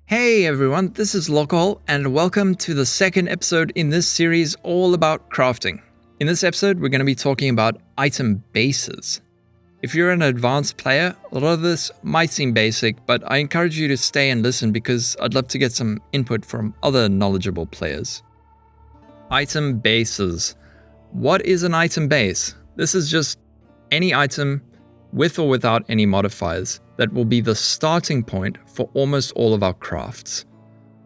Hey everyone, this is Lolcohol, and welcome to the second episode in this series all about crafting. In this episode, we're going to be talking about item bases. If you're an advanced player, a lot of this might seem basic, but I encourage you to stay and listen because I'd love to get some input from other knowledgeable players. Item bases. What is an item base? This is just any item with or without any modifiers that will be the starting point for almost all of our crafts.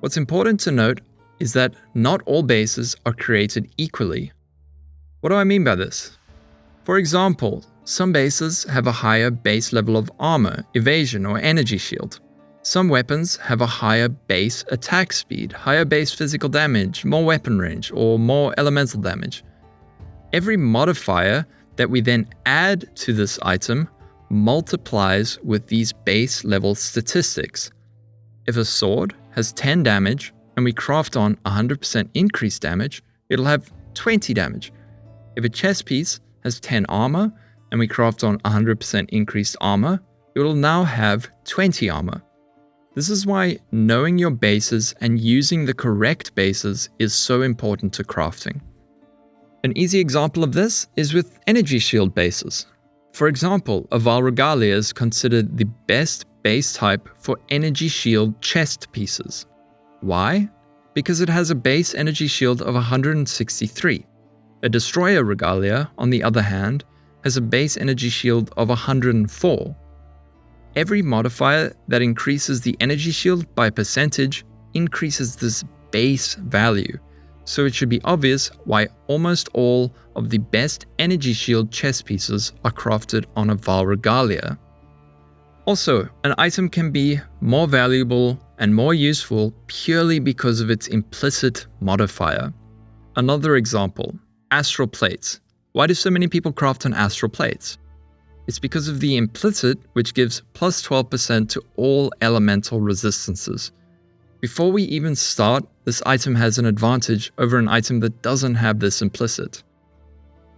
What's important to note is that not all bases are created equally. What do I mean by this? For example, some bases have a higher base level of armor, evasion, or energy shield. Some weapons have a higher base attack speed, higher base physical damage, more weapon range, or more elemental damage. Every modifier that we then add to this item multiplies with these base level statistics. If a sword has 10 damage and we craft on 100% increased damage, it'll have 20 damage. If a chest piece has 10 armor and we craft on 100% increased armor, it will now have 20 armor. This is why knowing your bases and using the correct bases is so important to crafting. An easy example of this is with energy shield bases. For example, a Val Regalia is considered the best base type for energy shield chest pieces. Why? Because it has a base energy shield of 163. A Destroyer Regalia, on the other hand, has a base energy shield of 104. Every modifier that increases the energy shield by a percentage increases this base value. So it should be obvious why almost all of the best energy shield chest pieces are crafted on a Val Regalia. Also, an item can be more valuable and more useful purely because of its implicit modifier. Another example, astral plates. Why do so many people craft on astral plates? It's because of the implicit, which gives plus 12% to all elemental resistances. Before we even start, this item has an advantage over an item that doesn't have this implicit.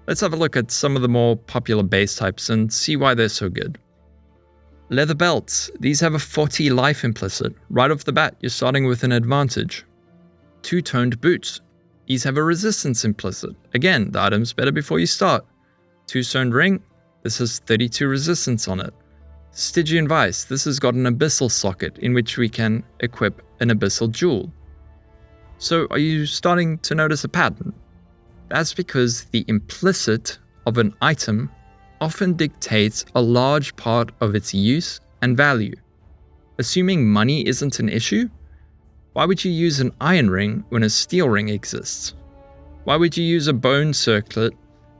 Let's have a look at some of the more popular base types and see why they're so good. Leather belts. These have a 40 life implicit. Right off the bat, you're starting with an advantage. Two-toned boots. These have a resistance implicit. Again, the item's better before you start. Two-stoned ring. This has 32 resistance on it. Stygian Vice. This has got an abyssal socket in which we can equip an abyssal jewel. So are you starting to notice a pattern? That's because the implicit of an item often dictates a large part of its use and value. Assuming money isn't an issue, why would you use an iron ring when a steel ring exists? Why would you use a bone circlet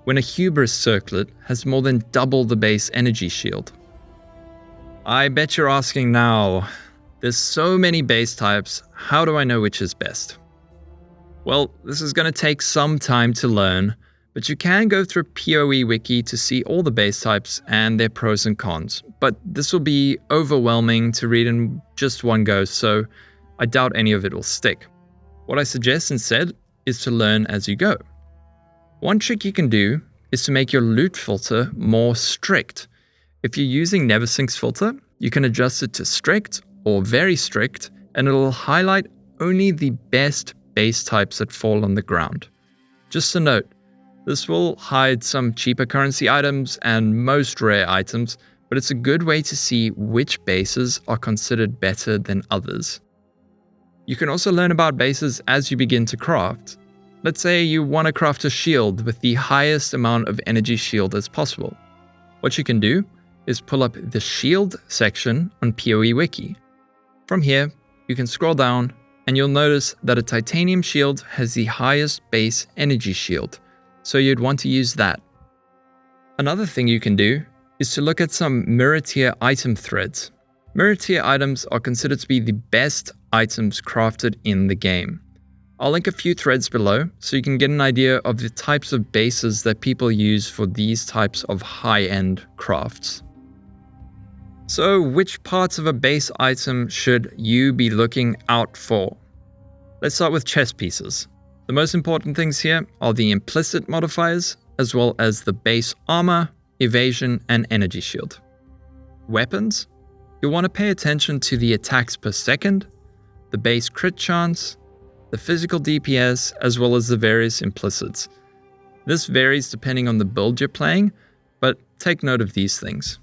when a hubris circlet has more than double the base energy shield? I bet you're asking now, there's so many base types, how do I know which is best? Well, this is going to take some time to learn, but you can go through PoE wiki to see all the base types and their pros and cons, but this will be overwhelming to read in just one go, so I doubt any of it will stick. What I suggest instead is to learn as you go. One trick you can do is to make your loot filter more strict. If you're using NeverSync's filter, you can adjust it to strict or very strict, and it'll highlight only the best base types that fall on the ground. Just a note, this will hide some cheaper currency items and most rare items, but it's a good way to see which bases are considered better than others. You can also learn about bases as you begin to craft. Let's say you want to craft a shield with the highest amount of energy shield as possible. What you can do is pull up the shield section on PoE wiki. From here, you can scroll down and you'll notice that a titanium shield has the highest base energy shield, so you'd want to use that. Another thing you can do is to look at some mirror tier item threads. Mirror tier items are considered to be the best items crafted in the game. I'll link a few threads below so you can get an idea of the types of bases that people use for these types of high-end crafts. So, which parts of a base item should you be looking out for? Let's start with chest pieces. The most important things here are the implicit modifiers, as well as the base armor, evasion, and energy shield. Weapons? You'll want to pay attention to the attacks per second, the base crit chance, the physical DPS, as well as the various implicits. This varies depending on the build you're playing, but take note of these things.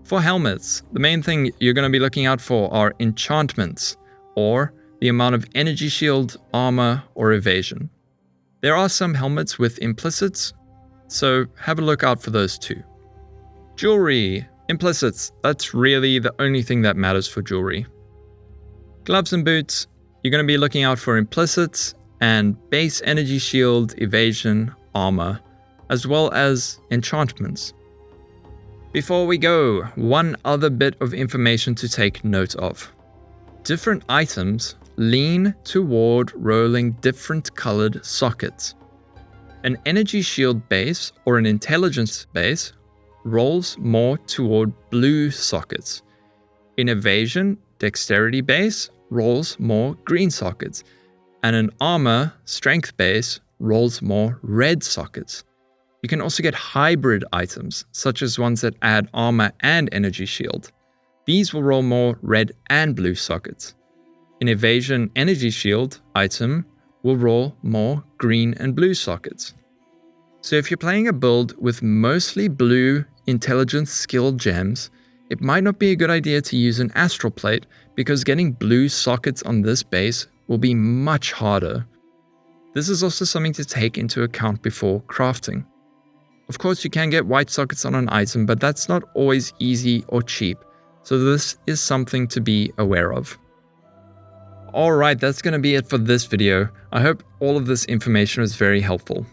For helmets, the main thing you're going to be looking out for are enchantments, or the amount of energy shield, armor, or evasion. There are some helmets with implicits, so have a look out for those too. Jewelry, implicits, that's really the only thing that matters for jewelry. Gloves and boots, you're going to be looking out for implicits and base energy shield, evasion, armor, as well as enchantments. Before we go, one other bit of information to take note of. Different items lean toward rolling different colored sockets. An energy shield base or an intelligence base rolls more toward blue sockets. In evasion, dexterity base rolls more green sockets, and an armor strength base rolls more red sockets. You can also get hybrid items, such as ones that add armor and energy shield. These will roll more red and blue sockets. An evasion energy shield item will roll more green and blue sockets. So if you're playing a build with mostly blue intelligence skill gems, it might not be a good idea to use an astral plate because getting blue sockets on this base will be much harder. This is also something to take into account before crafting. Of course, you can get white sockets on an item, but that's not always easy or cheap, so this is something to be aware of. Alright, that's going to be it for this video. I hope all of this information was very helpful.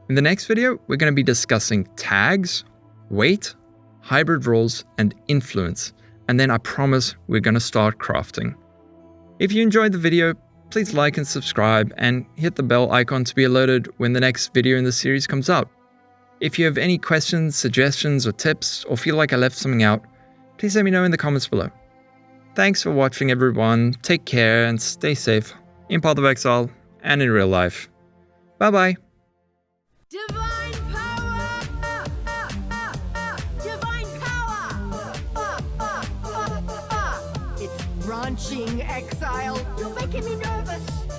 In the next video, we're going to be discussing tags, weight, hybrid roles, and influence, and then I promise we're going to start crafting. If you enjoyed the video, please like and subscribe and hit the bell icon to be alerted when the next video in the series comes out. If you have any questions, suggestions, or tips, or feel like I left something out, please let me know in the comments below. Thanks for watching, everyone. Take care and stay safe in Path of Exile and in real life. Bye bye. Divine power! Divine power! It's branching, Exile. You're making me nervous.